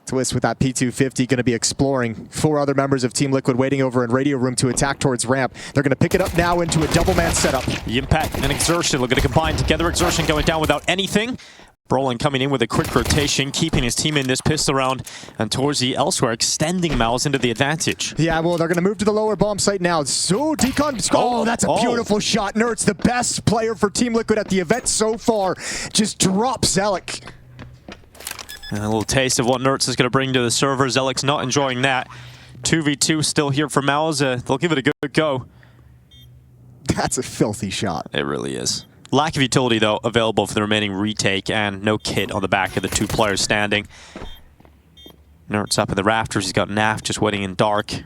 Twist with that P250 going to be exploring. 4 other members of Team Liquid waiting over in radio room to attack towards ramp. They're going to pick it up now into a double man setup. The Impact and Exertion looking to combine together. Exertion going down without anything. Brolin coming in with a quick rotation, keeping his team in this pistol round, and Torzy elsewhere, extending MOUZ into the advantage. Yeah, well, they're going to move to the lower bomb site now. So, Decon, oh, that's a beautiful shot. Nerds, the best player for Team Liquid at the event so far, just drops Zelik. And a little taste of what Nerds is going to bring to the server. Zelik's not enjoying that. 2v2 still here for MOUZ. They'll give it a good go. That's a filthy shot. It really is. Lack of utility, though, available for the remaining retake, and no kit on the back of the 2 players standing. Nerds up in the rafters. He's got Naf just waiting in dark.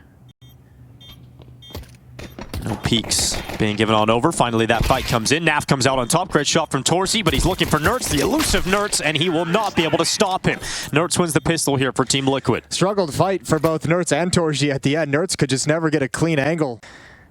No peeks being given on over. Finally, that fight comes in. Naf comes out on top. Great shot from Torzy, but he's looking for Nerds, the elusive Nerds, and he will not be able to stop him. Nerds wins the pistol here for Team Liquid. Struggled fight for both Nerds and Torzy at the end. Nerds could just never get a clean angle.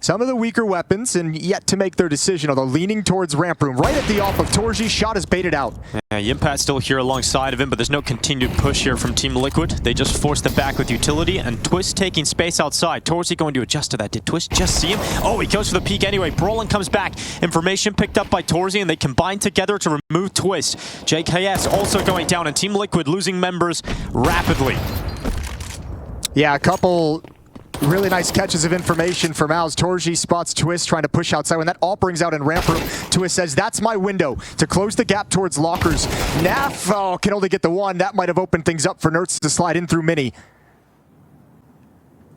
Some of the weaker weapons, and yet to make their decision, although leaning towards ramp room. Right at the off of Torzy, shot is baited out. Yeah, Yimpat's still here alongside of him, but there's no continued push here from Team Liquid. They just forced it back with utility, and Twist taking space outside. Torzy going to adjust to that. Did Twist just see him? Oh, he goes for the peek anyway. Brolin comes back. Information picked up by Torzy, and they combine together to remove Twist. JKS also going down, and Team Liquid losing members rapidly. Yeah, a couple really nice catches of information for MOUZ. Torzy spots Twist trying to push outside. When that all brings out in ramp room, Twist says, that's my window to close the gap towards lockers. Naf can only get the one. That might have opened things up for Nerds to slide in through Mini.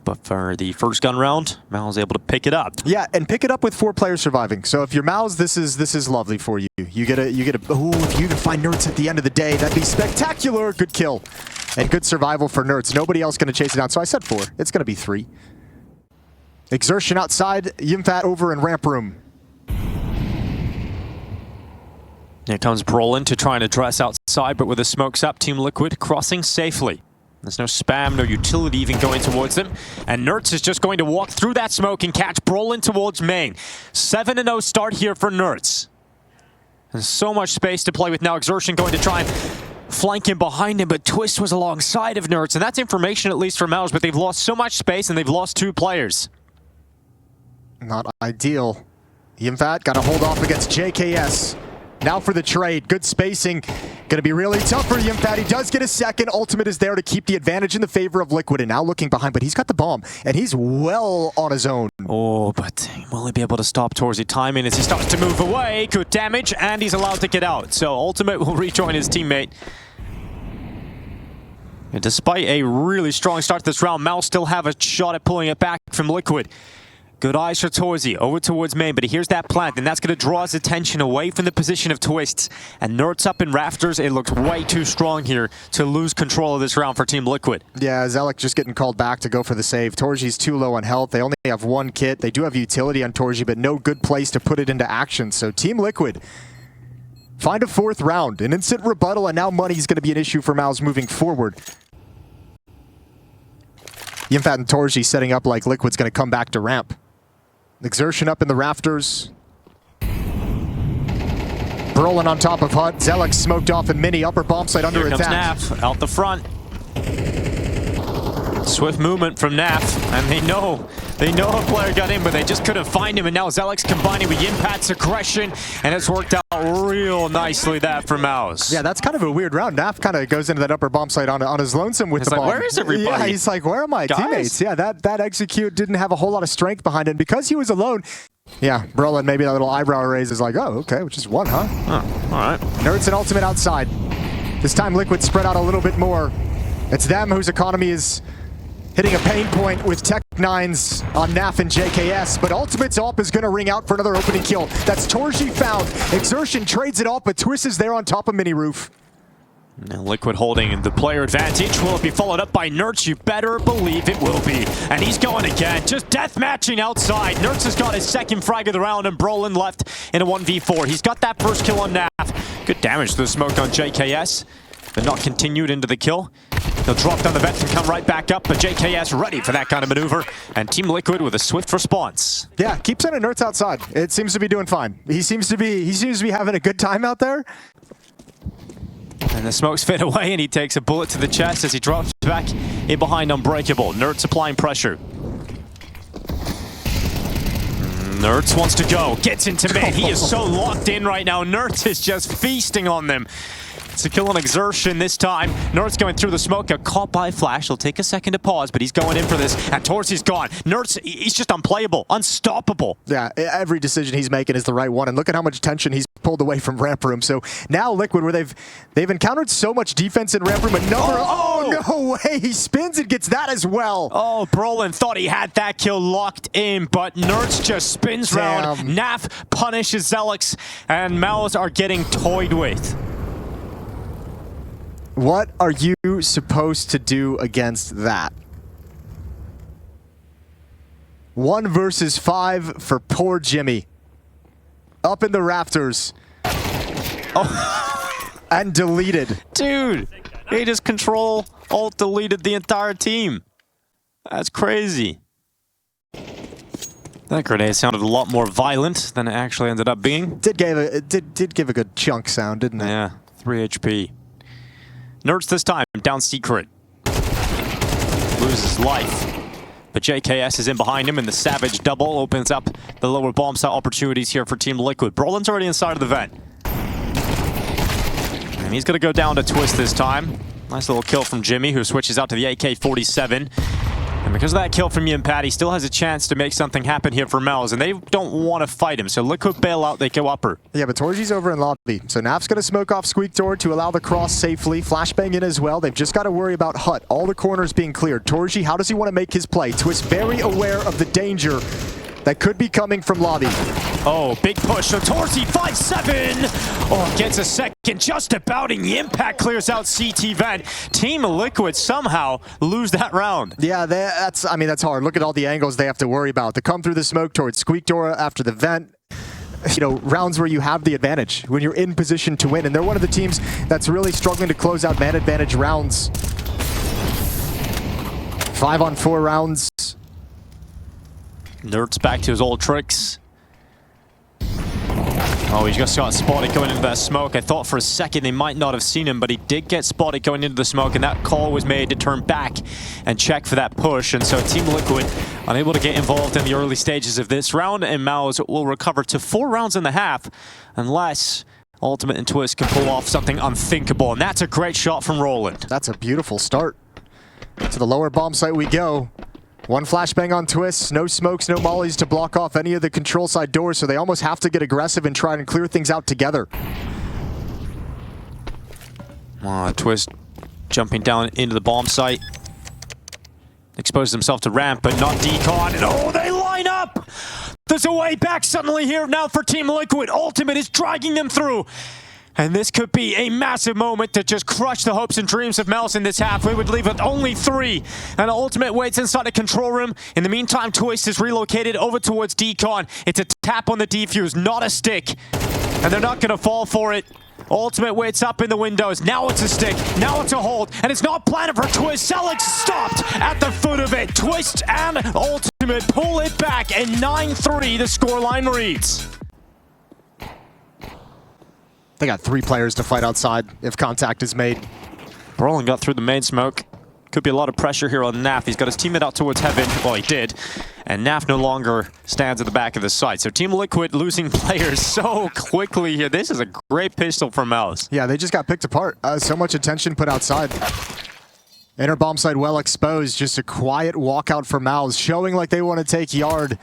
But for the first gun round, MOUZ able to pick it up. Yeah, and pick it up with 4 players surviving. So if you're MOUZ, this is lovely for you. You get a ooh, if you can find Nerds at the end of the day, that'd be spectacular. Good kill. And good survival for Nerds. Nobody else going to chase it down. So I said 4. It's going to be 3. Exertion outside. Yimfat over in ramp room. Here comes Brolin to try and address outside, but with the smokes up, Team Liquid crossing safely. There's no spam, no utility even going towards them. And Nerds is just going to walk through that smoke and catch Brolin towards main. 7-0 start here for Nerds. There's so much space to play with now. Exertion going to try and flank him behind him, but Twist was alongside of Nerds, and that's information at least for MOUZ, but they've lost so much space and they've lost 2 players. Not ideal. Yimfat got to hold off against JKS. Now for the trade. Good spacing. Going to be really tough for Yimfat. He does get a second. Ultimate is there to keep the advantage in the favor of Liquid, and now looking behind, but he's got the bomb, and he's well on his own. Oh, but will he be able to stop Torzy timing as he starts to move away? Good damage, and he's allowed to get out. So Ultimate will rejoin his teammate. And despite a really strong start to this round, MOUZ still have a shot at pulling it back from Liquid. Good eyes for Torzy, over towards main, but here's that plant, and that's going to draw his attention away from the position of Twists. And Nerds up in rafters, it looks way too strong here to lose control of this round for Team Liquid. Yeah, Zelik just getting called back to go for the save. Torzy's too low on health. They only have 1 kit. They do have utility on Torzy, but no good place to put it into action. So Team Liquid find a 4th round, an instant rebuttal, and now money's going to be an issue for MOUZ moving forward. Yimfat and Torzy setting up like Liquid's going to come back to ramp. Exertion up in the rafters. Brolin on top of Hut. Zelik smoked off in Mini. Upper bomb site under attack. Naf out the front. Swift movement from Naf, and they know a player got in, but they just couldn't find him, and now Zelik's combining with Yimpat's aggression, and it's worked out real nicely that for MOUZ. Yeah, that's kind of a weird round. Naf kind of goes into that upper bomb site on his lonesome with the bomb. Where is everybody? Yeah, he's like, where are my teammates? Yeah, that execute didn't have a whole lot of strength behind him because he was alone. Yeah, Brolin, maybe that little eyebrow raise is like, oh, okay, which is 1, huh? Oh, all right. Nerds and Ultimate outside. This time Liquid spread out a little bit more. It's them whose economy is hitting a pain point with Tech-9s on Naf and JKS, but Ultimate's AWP is going to ring out for another opening kill. That's Torzy found. Exertion trades it off, but Twist is there on top of Mini Roof. Now Liquid holding the player advantage. Will it be followed up by Nerds? You better believe it will be. And he's going again, just death matching outside. Nerds has got his 2nd frag of the round, and Brolin left in a 1v4. He's got that first kill on Naf. Good damage to the smoke on JKS, but not continued into the kill. He'll drop down the vent and come right back up, but JKS ready for that kind of maneuver, and Team Liquid with a swift response. Yeah, keep sending Nerds outside. It seems to be doing fine. He seems to be having a good time out there. And the smokes fade away, and he takes a bullet to the chest as he drops back in behind Unbreakable. Nerds applying pressure. Nerds wants to go, gets into mid. He is so locked in right now. Nerds is just feasting on them. It's a kill on exertion this time. Nerds going through the smoke, got caught by Flash. He'll take a second to pause, but he's going in for this. And Torsi's gone. Nerds, he's just unplayable, unstoppable. Yeah, every decision he's making is the right one. And look at how much tension he's pulled away from ramp room. So now Liquid, where they've encountered so much defense in ramp room, oh, no way, he spins and gets that as well. Oh, Brolin thought he had that kill locked in, but Nerds just spins round. Naf punishes Zelix, and MOUZ are getting toyed with. What are you supposed to do against that? 1 versus 5 for poor Jimmy. Up in the rafters. Oh. And deleted. Dude, he just alt deleted the entire team. That's crazy. That grenade sounded a lot more violent than it actually ended up being. Did give a good chunk sound, didn't it? Yeah, 3 HP. Nerds this time, down secret. Loses life. But JKS is in behind him, and the Savage double opens up the lower bomb site opportunities here for Team Liquid. Brolin's already inside of the vent. And he's going to go down to Twist this time. Nice little kill from Jimmy, who switches out to the AK-47. And because of that kill from Yimpat, he still has a chance to make something happen here for MOUZ, and they don't want to fight him. So Liquid bail out, they go upper. Yeah, but Torji's over in lobby. So Naf's going to smoke off Squeak Door to allow the cross safely. Flashbang in as well. They've just got to worry about Hut. All the corners being cleared. Torji, how does he want to make his play? Twist very aware of the danger that could be coming from lobby. Oh, big push. So Torsi 5-7. Oh, gets a second just about, and the impact clears out CT vent. Team Liquid somehow lose that round. Yeah, that's hard. Look at all the angles they have to worry about. To come through the smoke towards Squeak Door after the vent. You know, rounds where you have the advantage, when you're in position to win. And they're one of the teams that's really struggling to close out man advantage rounds. 5-on-4 rounds. Nerds back to his old tricks. Oh, he just got spotted going into that smoke. I thought for a second they might not have seen him, but he did get spotted going into the smoke, and that call was made to turn back and check for that push. And so Team Liquid unable to get involved in the early stages of this round, and MOUZ will recover to 4 rounds and a half unless Ultimate and Twist can pull off something unthinkable. And that's a great shot from Roland. That's a beautiful start. To the lower bomb site we go. 1 flashbang on Twist, no smokes, no mollies to block off any of the control side doors, so they almost have to get aggressive and try and clear things out together. Twist jumping down into the bomb site. Exposes himself to ramp, but not decon. And oh, they line up! There's a way back suddenly here now for Team Liquid. Ultimate is dragging them through. And this could be a massive moment to just crush the hopes and dreams of MOUZ in this half. We would leave with only 3. And Ultimate waits inside the control room. In the meantime, Twist is relocated over towards Decon. It's a tap on the defuse, not a stick. And they're not going to fall for it. Ultimate waits up in the windows. Now it's a stick. Now it's a hold. And it's not planted for Twist. Zelix stopped at the foot of it. Twist and Ultimate pull it back. And 9-3 the scoreline reads. They got 3 players to fight outside if contact is made. Brolin got through the main smoke. Could be a lot of pressure here on Naf. He's got his teammate out towards heaven. Well, he did. And Naf no longer stands at the back of the site. So Team Liquid losing players so quickly here. This is a great pistol for MOUZ. Yeah, they just got picked apart. So much attention put outside. Inner bomb site well exposed. Just a quiet walkout for MOUZ, showing like they want to take yard.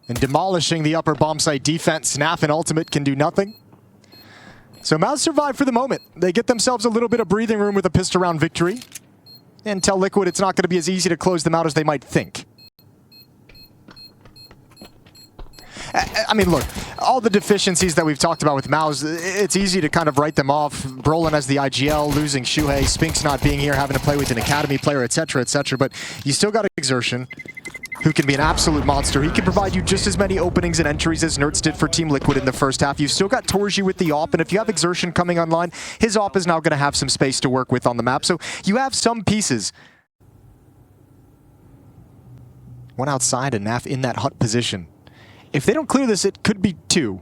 And demolishing the upper bomb site defense. Naf and Ultimate can do nothing. So MOUZ survive for the moment. They get themselves a little bit of breathing room with a pissed around victory. And tell Liquid it's not going to be as easy to close them out as they might think. I mean, look, all the deficiencies that we've talked about with MOUZ, it's easy to kind of write them off. Brolin as the IGL, losing Shuhei, Spinks not being here, having to play with an academy player, etc., etc. But you still got Exertion, who can be an absolute monster. He can provide you just as many openings and entries as Nerds did for Team Liquid in the first half. You've still got Torji with the AWP, and if you have Exertion coming online, his AWP is now going to have some space to work with on the map. So you have some pieces. One outside and Naf in that hut position. If they don't clear this, it could be 2.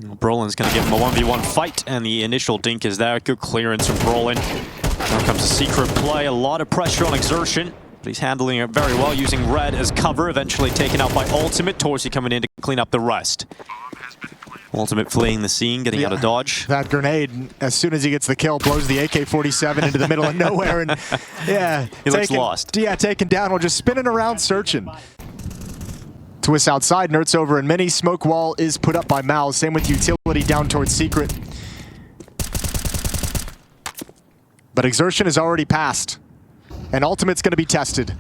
Brolin's going to give him a 1v1 fight, and the initial dink is there. Good clearance from Brolin. Now comes a secret play, a lot of pressure on Exertion. But he's handling it very well, using red as cover, eventually taken out by Ultimate. Torsi coming in to clean up the rest. Ultimate fleeing the scene, getting out of dodge. That grenade, as soon as he gets the kill, blows the AK-47 into the middle of nowhere, and yeah, he looks lost. Yeah, taken down while just spinning around searching. Twist outside, Nerds over in mini. Smoke wall is put up by MOUZ. Same with utility down towards secret. But Exertion is already passed, and Ultimate's going to be tested.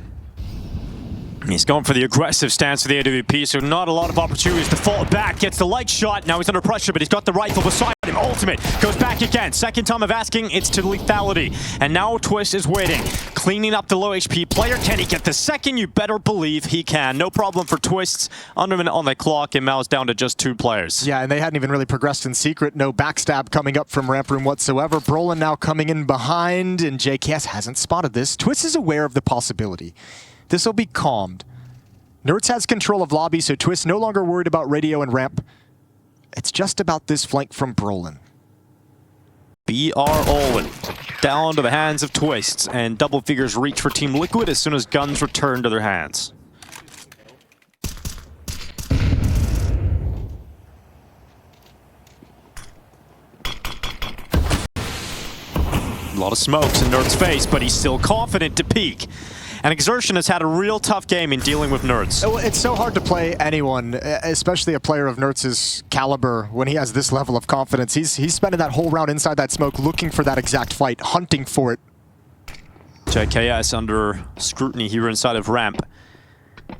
He's going for the aggressive stance for the AWP, so not a lot of opportunities to fall back. Gets the light shot, now he's under pressure, but he's got the rifle beside him. Ultimate goes back again. Second time of asking, it's to lethality. And now Twist is waiting, cleaning up the low HP player. Can he get the second? You better believe he can. No problem for Twists. Under a minute on the clock, and MOUZ down to just 2 players. Yeah, and they hadn't even really progressed in secret. No backstab coming up from ramp room whatsoever. Brolin now coming in behind, and JKS hasn't spotted this. Twist is aware of the possibility. This will be calmed. Nerds has control of lobby, so Twist no longer worried about radio and ramp. It's just about this flank from Brolin. BR Olin down to the hands of Twists, and double figures reach for Team Liquid as soon as guns return to their hands. A lot of smokes in Nerd's face, but he's still confident to peek. And Exertion has had a real tough game in dealing with Nerds. It's so hard to play anyone, especially a player of Nerds' caliber, when he has this level of confidence. He's spending that whole round inside that smoke looking for that exact fight, hunting for it. JKS under scrutiny here inside of ramp.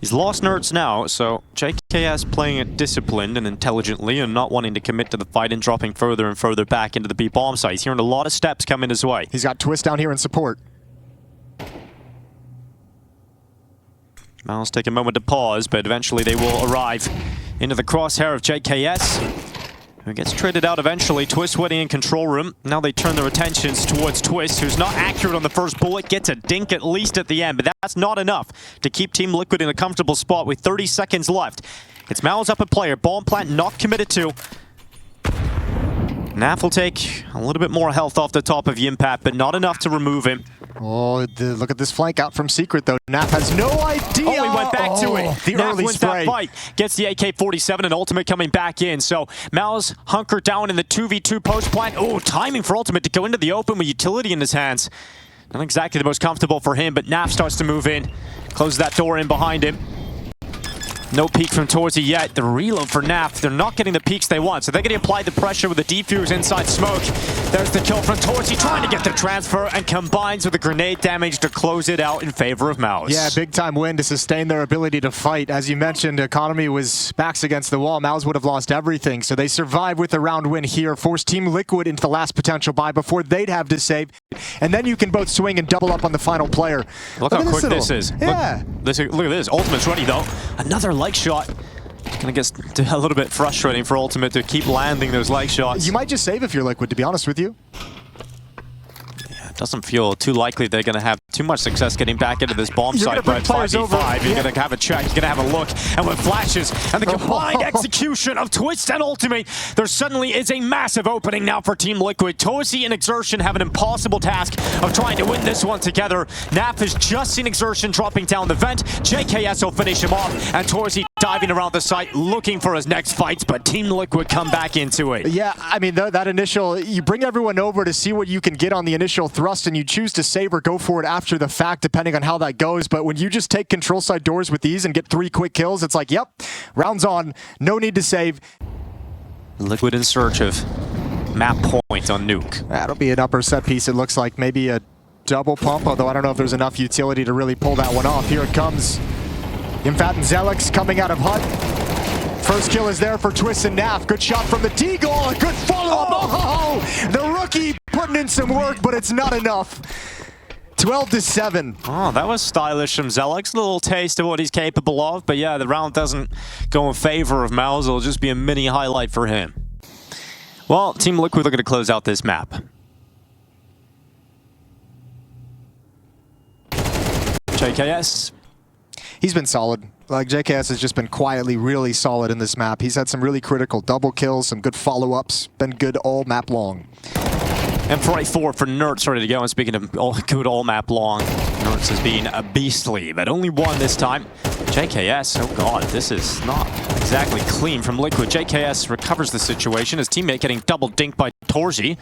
He's lost Nerds now, so JKS playing it disciplined and intelligently and not wanting to commit to the fight and dropping further and further back into the B bomb site. He's hearing a lot of steps coming his way. He's got Twist down here in support. MOUZ take a moment to pause, but eventually they will arrive into the crosshair of JKS, who gets traded out eventually. Twist waiting in control room. Now they turn their attentions towards Twist, who's not accurate on the first bullet, gets a dink at least at the end, but that's not enough to keep Team Liquid in a comfortable spot with 30 seconds left. It's MOUZ up a player, bomb plant not committed to. Naf will take a little bit more health off the top of Yimpat, but not enough to remove him. Oh, look at this flank out from secret, though. Naf has no idea. Oh, he went back to it. The Naf early wins spray. that fight. Gets the AK-47 and Ultimate coming back in. So MOUZ hunkered down in the 2v2 post plant. Oh, timing for Ultimate to go into the open with utility in his hands. Not exactly the most comfortable for him, but Naf starts to move in. Closes that door in behind him. No peek from Torsi yet. The reload for Naf. They're not getting the peeks they want, so they're going to apply the pressure with the defuse inside smoke. There's the kill from Torsi, trying to get the transfer, and combines with the grenade damage to close it out in favor of MOUZ. Yeah, big time win to sustain their ability to fight. As you mentioned, economy was backs against the wall. MOUZ would have lost everything, so they survive with a round win here, force Team Liquid into the last potential buy before they'd have to save. And then you can both swing and double up on the final player. Look how quick this is. Yeah. Look at this. Ultimate's ready, though. Another leg shot. Gonna get a little bit frustrating for Ultimate to keep landing those leg shots. You might just save if you're Liquid, to be honest with you. Yeah, it doesn't feel too likely they're gonna have too much success getting back into this bomb site. But 5v5, you're gonna have a check, you're gonna have a look, and with flashes and the combined execution of Twist and Ultimate, there suddenly is a massive opening now for Team Liquid. Torsi and Exertion have an impossible task of trying to win this one together. Naf has just seen Exertion dropping down the vent. JKS will finish him off, and Torsi diving around the site looking for his next fights, but Team Liquid come back into it. Yeah, I mean, that initial, you bring everyone over to see what you can get on the initial thrust, and you choose to save or go for it after the fact, depending on how that goes. But when you just take control side doors with these and get 3 quick kills, it's like, yep, rounds on, no need to save. Liquid in search of map point on Nuke. That'll be an upper set piece, it looks like. Maybe a double pump, although I don't know if there's enough utility to really pull that one off. Here it comes. Yimpat and Zelix coming out of HUD. First kill is there for Twist and Naf. Good shot from the T-goal, a good follow-up. Oh, the rookie putting in some work, but it's not enough. 12-7. Oh, that was stylish from Zelix. A little taste of what he's capable of, but yeah, the round doesn't go in favor of MOUZ. It'll just be a mini highlight for him. Well, Team Liquid looking to close out this map. JKS. He's been solid. Like, JKS has just been quietly really solid in this map. He's had some really critical double kills, some good follow-ups, been good all map long. And for A4 for Nertz ready to go. And speaking of good all map long, Nertz has been a beastly, but only one this time. JKS, oh god, this is not exactly clean from Liquid. JKS recovers the situation. His teammate getting double dinked by Torzi.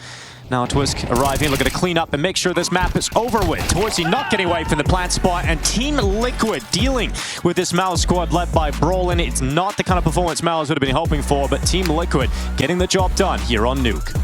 Now Twisk arriving, looking to clean up and make sure this map is over with. Torzi not getting away from the plant spot, and Team Liquid dealing with this MOUZ squad led by Brolin. It's not the kind of performance MOUZ would have been hoping for, but Team Liquid getting the job done here on Nuke.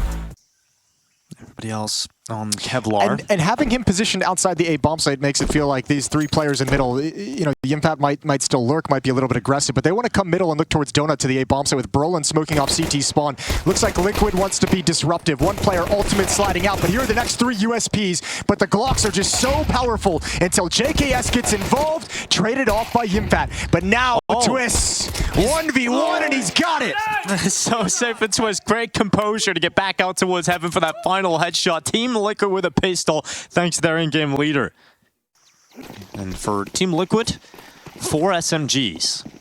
Everybody else on Kevlar. And having him positioned outside the A bomb site makes it feel like these three players in middle, you know, Yimpat might still lurk, might be a little bit aggressive, but they want to come middle and look towards Donut to the A bomb site with Brolin smoking off CT spawn. Looks like Liquid wants to be disruptive. One player ultimate sliding out, but here are the next three USPs, but the Glocks are just so powerful until JKS gets involved, traded off by Yimpat. But now Twist, 1v1 and he's got it! So safe for Twist. Great composure to get back out towards heaven for that final headshot. Team Liquid with a pistol, thanks to their in-game leader. And for Team Liquid, 4 SMGs.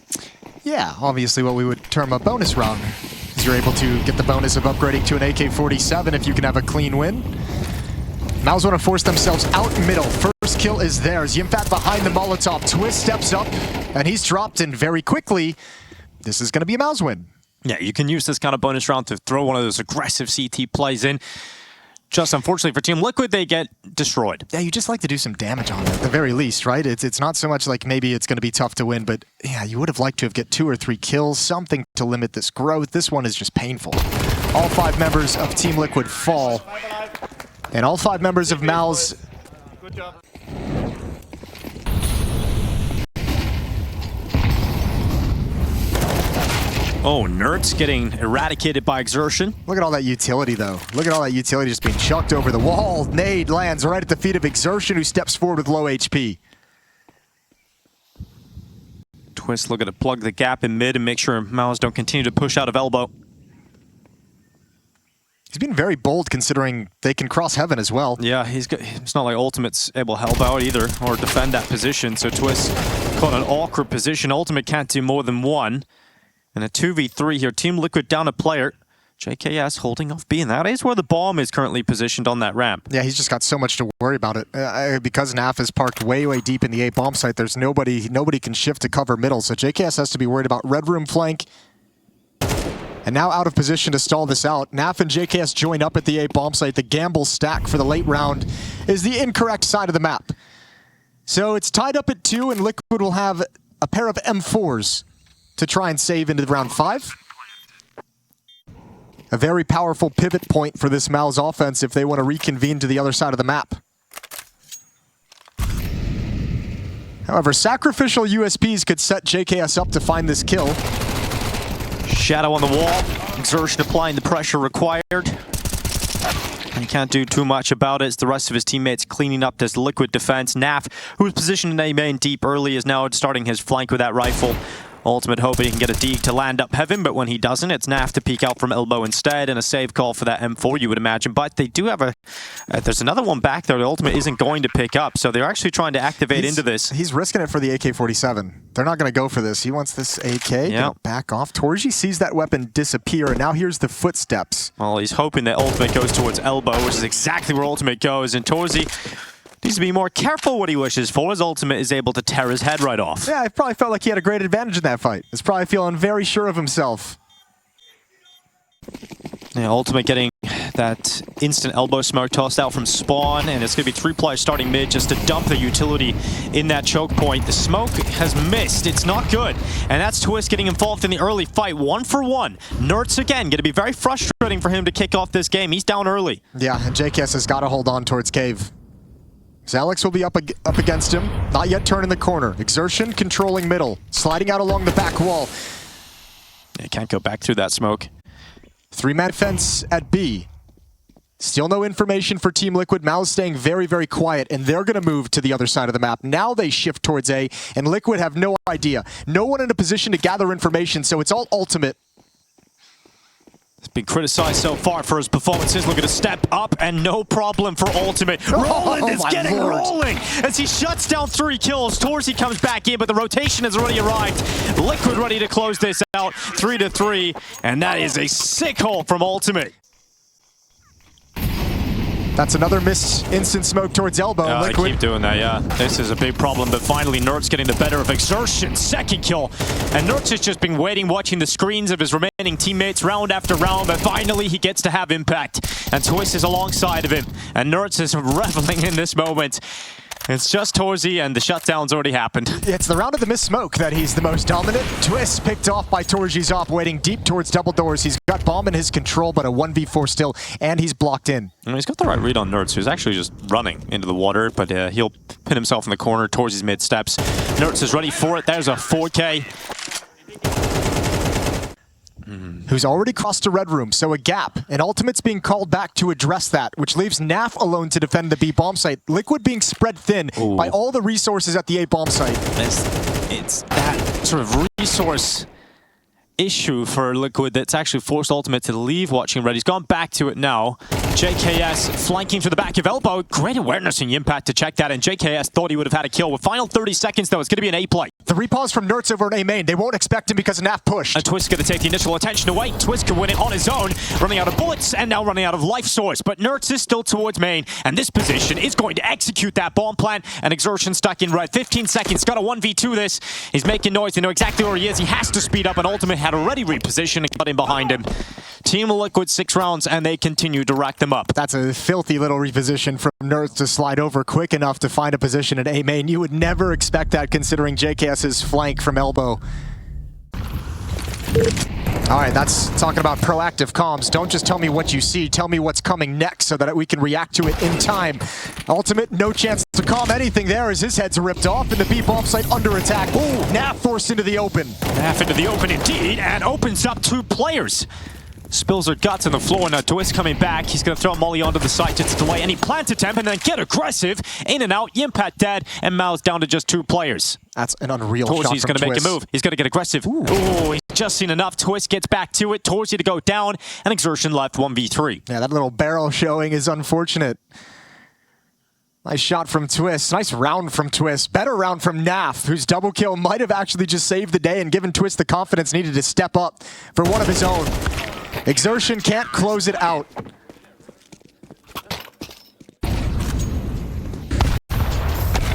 Yeah, obviously what we would term a bonus round. Because you're able to get the bonus of upgrading to an AK-47 if you can have a clean win. MOUZ want to force themselves out middle. First kill is theirs. Yimpat behind the Molotov. Twist steps up, and he's dropped in very quickly. This is going to be a MOUZ win. Yeah, you can use this kind of bonus round to throw one of those aggressive CT plays in. Just unfortunately for Team Liquid, they get destroyed. Yeah, you just like to do some damage on it at the very least, right? It's not so much like maybe it's going to be tough to win, but yeah, you would have liked to have get 2 or 3 kills, something to limit this growth. This one is just painful. All 5 members of Team Liquid fall, and all 5 members of MOUZ. Good job. Oh, Nertz getting eradicated by Exertion. Look at all that utility, though. Look at all that utility just being chucked over the wall. Nade lands right at the feet of Exertion, who steps forward with low HP. Twist looking to plug the gap in mid and make sure MOUZ don't continue to push out of elbow. He's been very bold considering they can cross heaven as well. Yeah, it's not like Ultimate's able to help out either or defend that position, so Twist caught an awkward position. Ultimate can't do more than one. And a 2v3 here. Team Liquid down a player. JKS holding off B, and that is where the bomb is currently positioned on that ramp. Yeah, he's just got so much to worry about it. Because NAF is parked way deep in the A bomb site, there's nobody can shift to cover middle, so JKS has to be worried about red room flank. And now out of position to stall this out. NAF and JKS join up at the A bomb site. The gamble stack for the late round is the incorrect side of the map. So it's tied up at 2, and Liquid will have a pair of M4s to try and save into round 5. A very powerful pivot point for this MOUZ offense if they want to reconvene to the other side of the map. However, sacrificial USPs could set JKS up to find this kill. Shadow on the wall. Exertion applying the pressure required. He can't do too much about it. It's the rest of his teammates cleaning up this Liquid defense. Naf, who was positioned in A main deep early, is now starting his flank with that rifle. Ultimate hoping he can get a dig to land up heaven, but when he doesn't, it's Naf to peek out from elbow instead, and a save call for that M4, you would imagine. But they do have there's another one back there the Ultimate isn't going to pick up, so they're actually trying to activate into this. He's risking it for the AK-47. They're not going to go for this. He wants this AK. Yeah. Back off. Torji sees that weapon disappear, and now here's the footsteps. Well, he's hoping that Ultimate goes towards elbow, which is exactly where Ultimate goes, and Torzi needs to be more careful what he wishes for, as Ultimate is able to tear his head right off. Yeah, I probably felt like he had a great advantage in that fight. He's probably feeling very sure of himself. Yeah, Ultimate getting that instant elbow smoke tossed out from spawn, and it's going to be 3 players starting mid just to dump the utility in that choke point. The smoke has missed. It's not good. And that's Twist getting involved in the early fight. 1-for-1. Nertz again, going to be very frustrating for him to kick off this game. He's down early. Yeah, and JKS has got to hold on towards Cave. Alex will be up against him. Not yet turning the corner. Exertion controlling middle. Sliding out along the back wall. He can't go back through that smoke. 3-man fence at B. Still no information for Team Liquid. MOUZ staying very quiet, and they're going to move to the other side of the map. Now they shift towards A, and Liquid have no idea. No one in a position to gather information, so it's all Ultimate. He's been criticized so far for his performances. Look at a step up and no problem for Ultimate. Roland is getting rolling as he shuts down 3 kills. Torzy comes back in, but the rotation has already arrived. Liquid ready to close this out, 3-3, and that is a sick hole from Ultimate. That's another missed instant smoke towards elbow. They Liquid. keep doing that, yeah. This is a big problem, but finally Nertz getting the better of Exertion. Second kill. And Nertz has just been waiting, watching the screens of his remaining teammates round after round, but finally he gets to have impact. And Twist is alongside of him. And Nertz is reveling in this moment. It's just Torzy, and the shutdown's already happened. It's the round of the missed smoke that he's the most dominant. Twist picked off by Torji's op, waiting deep towards double doors. He's got bomb in his control, but a 1v4 still, and he's blocked in. He's got the right read on Nertz, who's actually just running into the water, but he'll pin himself in the corner. Torzi's mid steps. Nertz is ready for it. There's a 4K. Who's already crossed to Red Room, so a gap. And Ultimate's being called back to address that, which leaves Naf alone to defend the B bomb site. Liquid being spread thin by all the resources at the A bomb site. It's that sort of resource issue for Liquid that's actually forced Ultimate to leave watching Red. He's gone back to it now. JKS flanking to the back of elbow. Great awareness and impact to check that, and JKS thought he would have had a kill. With final 30 seconds, though, it's going to be an A play. The repause from Nertz over an A main. They won't expect him because Naf pushed. And Twist going to take the initial attention away. Twist can win it on his own, running out of bullets and now running out of life source. But Nertz is still towards main, and this position is going to execute that bomb plan. And Exertion stuck in red. 15 seconds, got a 1v2 this. He's making noise. They know exactly where he is. He has to speed up, and Ultimate had already repositioned and got in behind him. Team Liquid 6 rounds, and they continue to rack them up. That's a filthy little reposition from Nertz to slide over quick enough to find a position at A main. You would never expect that considering JKS's flank from elbow. All right, that's talking about proactive comms. Don't just tell me what you see, tell me what's coming next so that we can react to it in time. Ultimate, no chance to calm anything there as his head's ripped off and the B bomb site under attack. Ooh, Naf forced into the open. Naf into the open indeed, and opens up 2 players. Spills her guts on the floor. Now Twist coming back. He's going to throw Molly onto the site just to delay any plant attempt and then get aggressive. In and out. Yimpat dead. And MOUZ down to just 2 players. That's an unreal shot from Torzy's going to make a move. He's going to get aggressive. Ooh, he's just seen enough. Twist gets back to it. Torzy to go down. And Exertion left 1v3. Yeah, that little barrel showing is unfortunate. Nice shot from Twist. Nice round from Twist. Better round from Naf, whose double kill might have actually just saved the day and given Twist the confidence needed to step up for one of his own. Exertion can't close it out.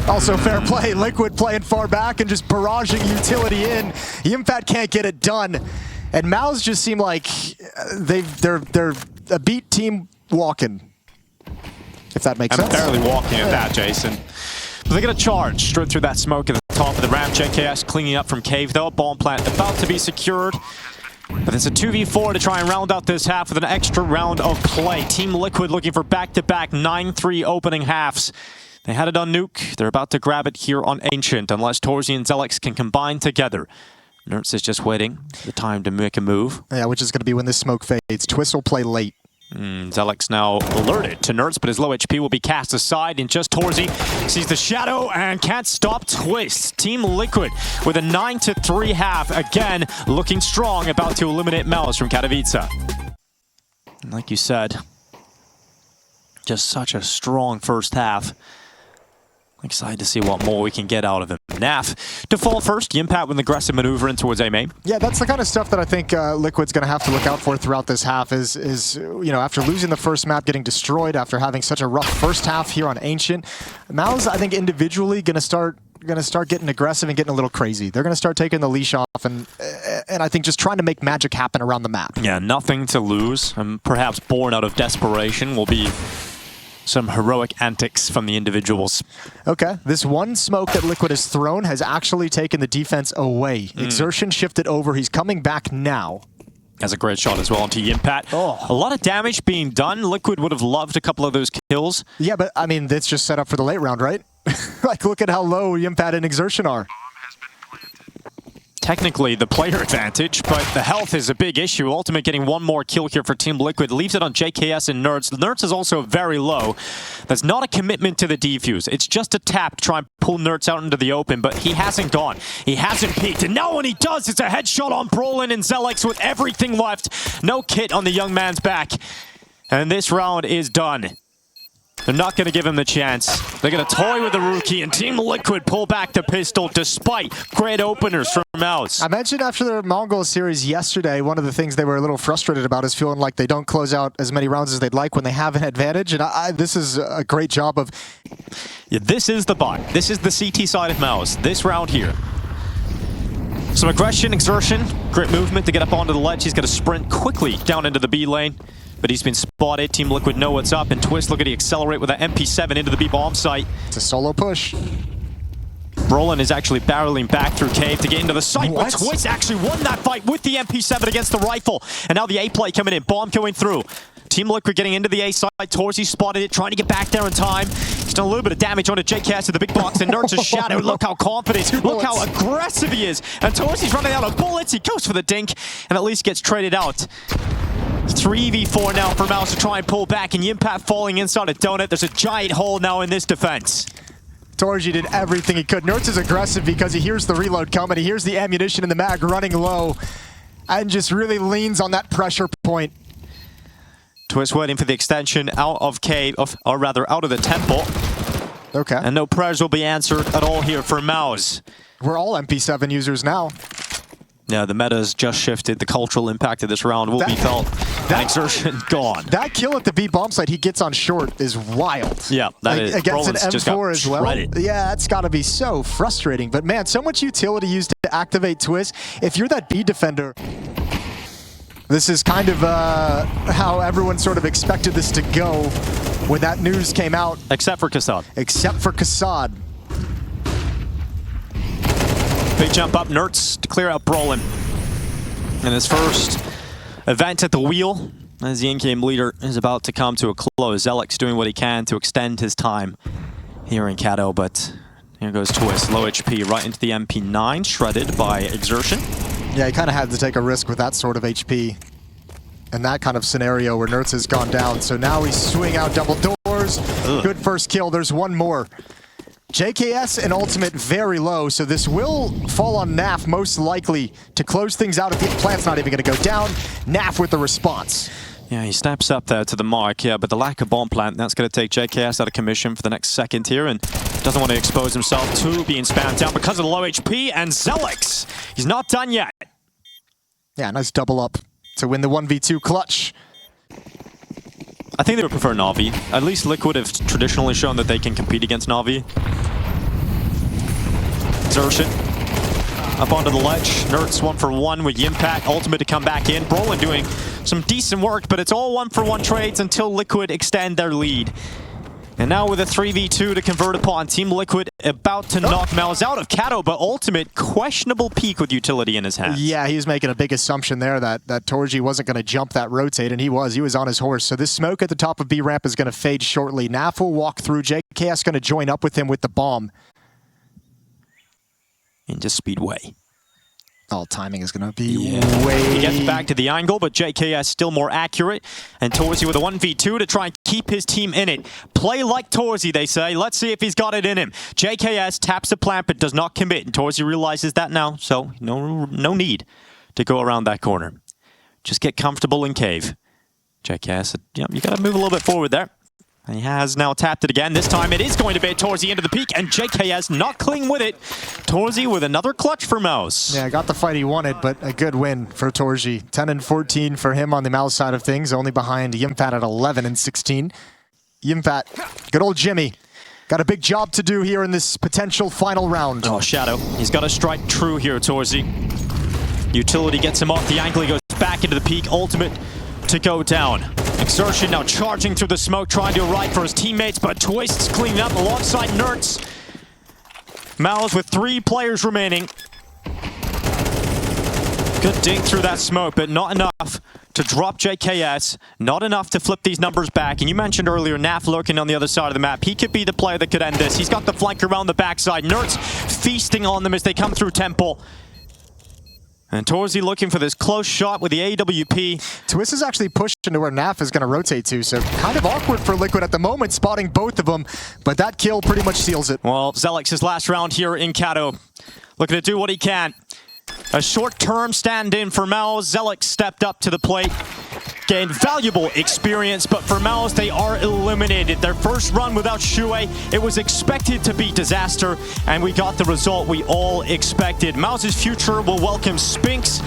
Also fair play. Liquid playing far back and just barraging utility in. Yimpat can't get it done. And MOUZ just seem like they're a beat team walking. If that makes sense. I'm barely walking at that, Jason. But they're going to charge straight through that smoke at the top of the ramp. JKS cleaning up from cave though. Bomb plant about to be secured. But it's a 2v4 to try and round out this half with an extra round of play. Team Liquid looking for back-to-back 9-3 opening halves. They had it on Nuke. They're about to grab it here on Ancient, unless Torzy and Zelix can combine together. Nertz is just waiting for the time to make a move. Yeah, which is going to be when this smoke fades. Twist will play late. Zelix now alerted to Nertz, but his low HP will be cast aside, and just Torzy sees the shadow and can't stop Twist. Team Liquid with a 9-3 half, again looking strong, about to eliminate MOUZ from Katowice. And like you said, just such a strong first half. Excited to see what more we can get out of him. Naf to fall first. Yimpat with an aggressive maneuver in towards A main. Yeah, that's the kind of stuff that I think Liquid's going to have to look out for throughout this half is, you know, after losing the first map, getting destroyed, after having such a rough first half here on Ancient, MOUZ, I think, individually going to start getting aggressive and getting a little crazy. They're going to start taking the leash off and I think just trying to make magic happen around the map. Yeah, nothing to lose. And perhaps born out of desperation will be some heroic antics from the individuals. Okay, this one smoke that Liquid has thrown has actually taken the defense away. Exertion shifted over. He's coming back now. Has a great shot as well onto Yimpat. Oh. A lot of damage being done. Liquid would have loved a couple of those kills. Yeah, but I mean, that's just set up for the late round, right? Like, look at how low Yimpat and Exertion are. technically the player advantage, but the health is a big issue. Ultimate getting one more kill here for Team Liquid, leaves it on JKS and Nerds. Nerds is also very low. That's not a commitment to the defuse. It's just a tap to try and pull Nerds out into the open, but he hasn't gone. He hasn't peeked, and now when he does, it's a headshot on Brolin and Zelix with everything left. No kit on the young man's back. And this round is done. They're not going to give him the chance. They're going to toy with the rookie, and Team Liquid pull back the pistol despite great openers from MOUZ. I mentioned after the Mongol series yesterday, one of the things they were a little frustrated about is feeling like they don't close out as many rounds as they'd like when they have an advantage, and this is a great job of... Yeah, this is the buy. This is the CT side of MOUZ. This round here. Some aggression, exertion, great movement to get up onto the ledge. He's got to sprint quickly down into the B lane. But he's been spotted. Team Liquid know what's up. And Twist, look at he accelerate with that MP7 into the B-bomb site. It's a solo push. Brolin is actually barreling back through cave to get into the site. What? But Twist actually won that fight with the MP7 against the rifle. And now the A play coming in. Bomb going through. Team Liquid getting into the A side. Torsi spotted it, trying to get back there in time. He's done a little bit of damage onto JKS at the big box, and Nerds' shadow. Look how confident, look how aggressive he is. And Torsi's running out of bullets. He goes for the dink, and at least gets traded out. 3v4 now for MOUZ to try and pull back, and Yimpat falling inside a donut. There's a giant hole now in this defense. Torji did everything he could. Nerds is aggressive because he hears the reload coming. He hears the ammunition in the mag running low, and just really leans on that pressure point. Twist waiting for the extension out of cave, or rather out of the temple. Okay. And no prayers will be answered at all here for MOUZ. We're all MP7 users now. Yeah, the meta has just shifted. The cultural impact of this round will be felt. That exertion gone. That kill at the B bomb site he gets on short is wild. Yeah, that is. Against an M4 as well. Shredded. Yeah, that's got to be so frustrating. But man, so much utility used to activate Twist. If you're that B defender, this is kind of how everyone sort of expected this to go when that news came out. Except for Kassad. Except for Kassad. Big jump up, Nerds to clear out Brolin. And his first event at the wheel, as the in-game leader is about to come to a close. Zelix doing what he can to extend his time here in Kato, but here goes Twist. Low HP right into the MP9, shredded by exertion. Yeah, he kind of had to take a risk with that sort of HP. In that kind of scenario where Nerds has gone down. So now he's swinging out double doors. Ugh. Good first kill. There's one more. JKS and Ultimate very low, so this will fall on Naf most likely to close things out. If the plant's not even going to go down, Naf with the response. Yeah, he steps up there to the mark, yeah, but the lack of bomb plant, that's going to take JKS out of commission for the next second here, and doesn't want to expose himself to being spammed down because of the low HP, and Zelix, he's not done yet. Yeah, nice double up to win the 1v2 clutch. I think they would prefer Na'Vi. At least Liquid have traditionally shown that they can compete against Na'Vi. Exertion. Up onto the ledge. Nerds 1-for-1 with Yimpat. Ultimate to come back in. Brolin doing some decent work, but it's all 1-for-1 trades until Liquid extend their lead. And now with a 3v2 to convert upon, Team Liquid about to knock MOUZ out of Kato, but Ultimate, questionable peak with utility in his hands. Yeah, he was making a big assumption there that Torji wasn't going to jump that rotate, and he was on his horse. So this smoke at the top of B ramp is going to fade shortly. Naf will walk through. JKS going to join up with him with the bomb. Into Speedway. Oh, timing is going to be He gets back to the angle, but JKS still more accurate. And Torsi with a 1v2 to try and keep his team in it. Play like Torsi, they say. Let's see if he's got it in him. JKS taps the plant, but does not commit. And Torsi realizes that now, so no need to go around that corner. Just get comfortable in cave. JKS, you got to move a little bit forward there. And he has now tapped it again. This time it is going to be Torsi into the peak, and JKS not clean with it. Torsi with another clutch for MOUZ. Yeah, got the fight he wanted, but a good win for Torji. 10-14 for him on the MOUZ side of things, only behind Yimpat at 11-16. Yimpat, good old Jimmy. Got a big job to do here in this potential final round. Oh, Shadow. He's got to strike true here, Torsi. Utility gets him off the ankle. He goes back into the peak. Ultimate to go down. Exertion now charging through the smoke, trying to right for his teammates, but Twist's cleaning up alongside Nerds. MOUZ with 3 players remaining. Good dink through that smoke, but not enough to drop JKS. Not enough to flip these numbers back. And you mentioned earlier, Naf lurking on the other side of the map. He could be the player that could end this. He's got the flank around the backside. Nerds feasting on them as they come through Temple. And Torzy looking for this close shot with the AWP. Twist is actually pushed into where Naf is going to rotate to, so kind of awkward for Liquid at the moment, spotting both of them, but that kill pretty much seals it. Well, Zelix's last round here in Kato. Looking to do what he can. A short-term stand-in for MOUZ. Zelix stepped up to the plate. Gained valuable experience, but for MOUZ, they are eliminated. Their first run without Shue, it was expected to be disaster, and we got the result we all expected. MOUZ's future will welcome Spinks.